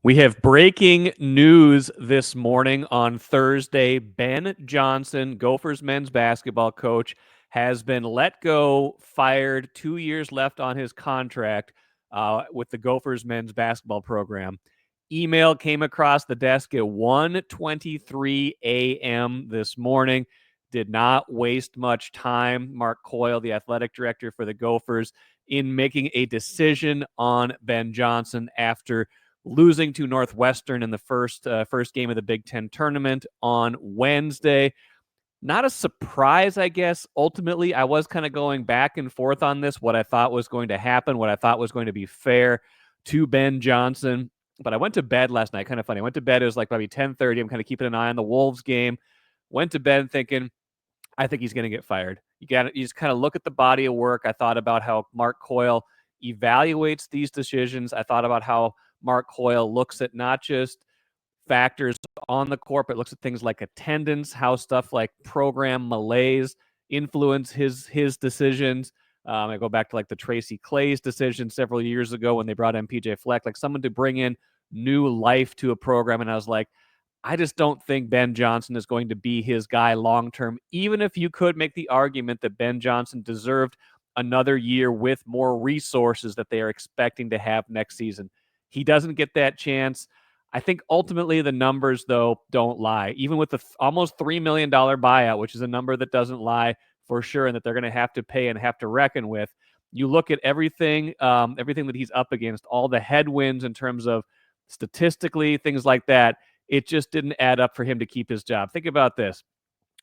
We have breaking news this morning on Thursday. Ben Johnson, Gophers men's basketball coach, has been let go, fired, 2 years left on his contract with the Gophers men's basketball program. Email came across the desk at 1:23 a.m. this morning. Did not waste much time. Mark Coyle, the athletic director for the Gophers, in making a decision on Ben Johnson after losing to Northwestern in the first game of the Big Ten tournament on Wednesday. Not a surprise, I guess. Ultimately, I was kind of going back and forth on this, what I thought was going to happen, what I thought was going to be fair to Ben Johnson. But I went to bed last night. Kind of funny. I went to bed. It was like probably 10:30. I'm kind of keeping an eye on the Wolves game. Went to bed thinking, I think he's going to get fired. You just kind of look at the body of work. I thought about how Mark Coyle evaluates these decisions. I thought about how Mark Coyle looks at not just factors on the court, but looks at things like attendance, how stuff like program malaise influence his decisions. I go back to like the Tracy Claeys decision several years ago when they brought in PJ Fleck, like someone to bring in new life to a program. And I was like, I just don't think Ben Johnson is going to be his guy long term, even if you could make the argument that Ben Johnson deserved another year with more resources that they are expecting to have next season. He doesn't get that chance. I think ultimately the numbers, though, don't lie. Even with the almost $3 million buyout, which is a number that doesn't lie for sure and that they're going to have to pay and have to reckon with, you look at everything that he's up against, all the headwinds in terms of statistically, things like that, it just didn't add up for him to keep his job. Think about this.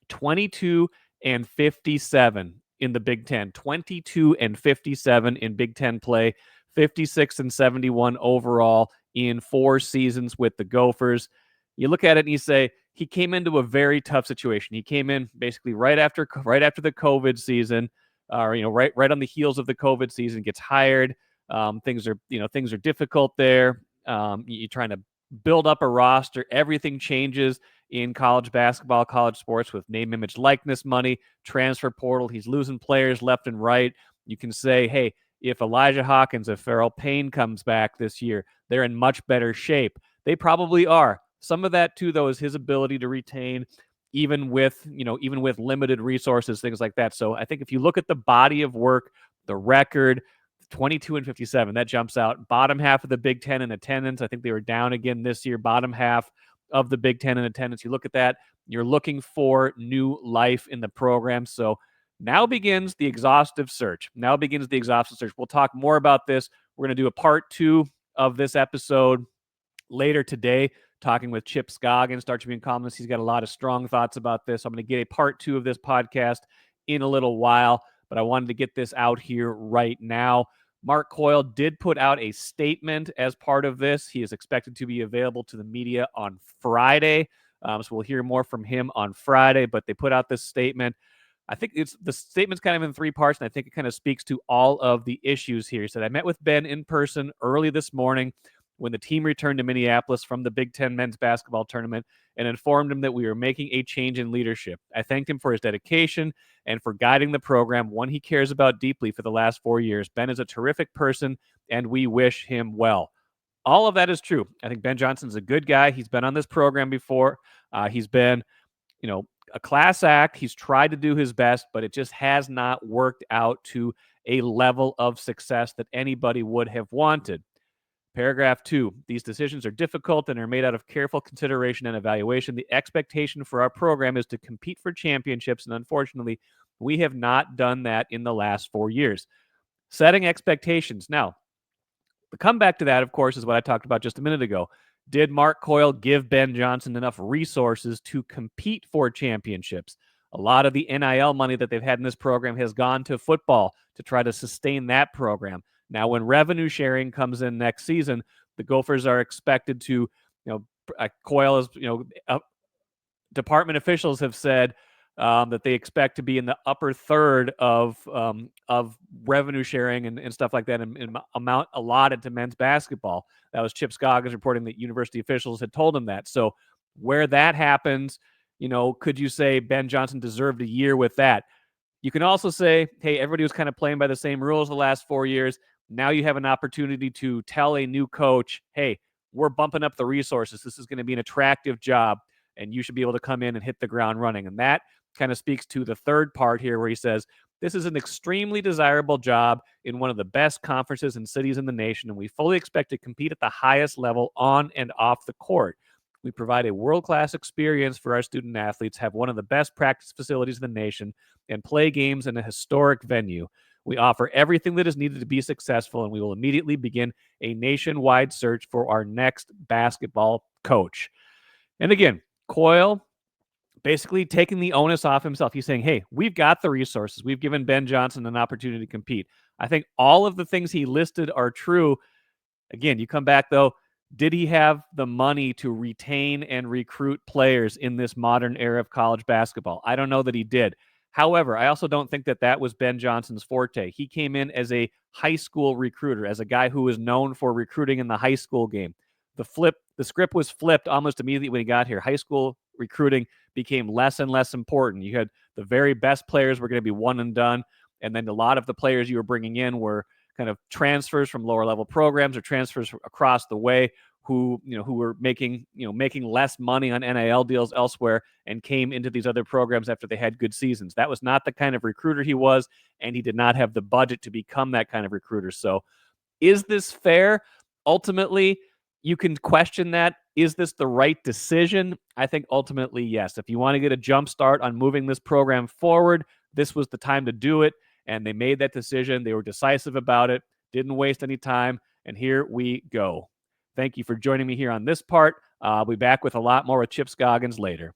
22 and 57 in the Big Ten, 22 and 57 in Big Ten play, 56 and 71 overall in 4 seasons with the Gophers. You look at it and you say, he came into a very tough situation. He came in basically right after the COVID season, or right on the heels of the COVID season, gets hired. Things are difficult there. You're trying to build up a roster. Everything changes in college basketball, college sports with name, image, likeness money, transfer portal. He's losing players left and right. You can say, hey, if Elijah Hawkins, if Farrell Payne comes back this year, they're in much better shape. They probably are. Some of that too, though, is his ability to retain even with limited resources, things like that. So I think if you look at the body of work, the record, 22 and 57, that jumps out. Bottom half of the Big Ten in attendance. I think they were down again this year. Bottom half of the Big Ten in attendance. You look at that, you're looking for new life in the program. So now begins the exhaustive search. We'll talk more about this. We're going to do a part 2 of this episode later today, talking with Chip Scoggin, Star Tribune columnist. He's got a lot of strong thoughts about this. I'm going to get a part 2 of this podcast in a little while, but I wanted to get this out here right now. Mark Coyle did put out a statement as part of this. He is expected to be available to the media on Friday. So we'll hear more from him on Friday, but they put out this statement. I think the statement's kind of in 3 parts, and I think it kind of speaks to all of the issues here. He said, I met with Ben in person early this morning when the team returned to Minneapolis from the Big Ten men's basketball tournament and informed him that we were making a change in leadership. I thanked him for his dedication and for guiding the program, one he cares about deeply for the last 4 years. Ben is a terrific person, and we wish him well. All of that is true. I think Ben Johnson's a good guy. He's been on this program before. He's been, a class act. He's tried to do his best, but it just has not worked out to a level of success that anybody would have wanted. Paragraph 2, these decisions are difficult and are made out of careful consideration and evaluation. The expectation for our program is to compete for championships, and unfortunately, we have not done that in the last 4 years. Setting expectations. Now, the comeback to that, of course, is what I talked about just a minute ago. Did Mark Coyle give Ben Johnson enough resources to compete for championships? A lot of the NIL money that they've had in this program has gone to football to try to sustain that program. Now, when revenue sharing comes in next season, the Gophers are expected to, Coyle is, department officials have said that they expect to be in the upper third of revenue sharing and stuff like that in amount allotted to men's basketball. That was Chip Scoggins reporting that university officials had told him that. So where that happens, could you say Ben Johnson deserved a year with that? You can also say, hey, everybody was kind of playing by the same rules the last 4 years. Now you have an opportunity to tell a new coach, hey, we're bumping up the resources. This is going to be an attractive job, and you should be able to come in and hit the ground running. And that kind of speaks to the third part here where he says, this is an extremely desirable job in one of the best conferences and cities in the nation, and we fully expect to compete at the highest level on and off the court. We provide a world-class experience for our student athletes, have one of the best practice facilities in the nation, and play games in a historic venue. We offer everything that is needed to be successful, and we will immediately begin a nationwide search for our next basketball coach. And again, Coyle basically taking the onus off himself. He's saying, hey, we've got the resources. We've given Ben Johnson an opportunity to compete. I think all of the things he listed are true. Again, you come back, though, did he have the money to retain and recruit players in this modern era of college basketball? I don't know that he did. However, I also don't think that that was Ben Johnson's forte. He came in as a high school recruiter, as a guy who was known for recruiting in the high school game. The script was flipped almost immediately when he got here. High school recruiting became less and less important. You had the very best players were going to be one and done, and then a lot of the players you were bringing in were kind of transfers from lower level programs or transfers across the way who were making less money on NIL deals elsewhere and came into these other programs after they had good seasons. That was not the kind of recruiter he was, and he did not have the budget to become that kind of recruiter. So is this fair? Ultimately, you can question that. Is this the right decision? I think ultimately, yes. If you want to get a jump start on moving this program forward, this was the time to do it. And they made that decision. They were decisive about it, didn't waste any time. And here we go. Thank you for joining me here on this part. I'll be back with a lot more with Chip Scoggins later.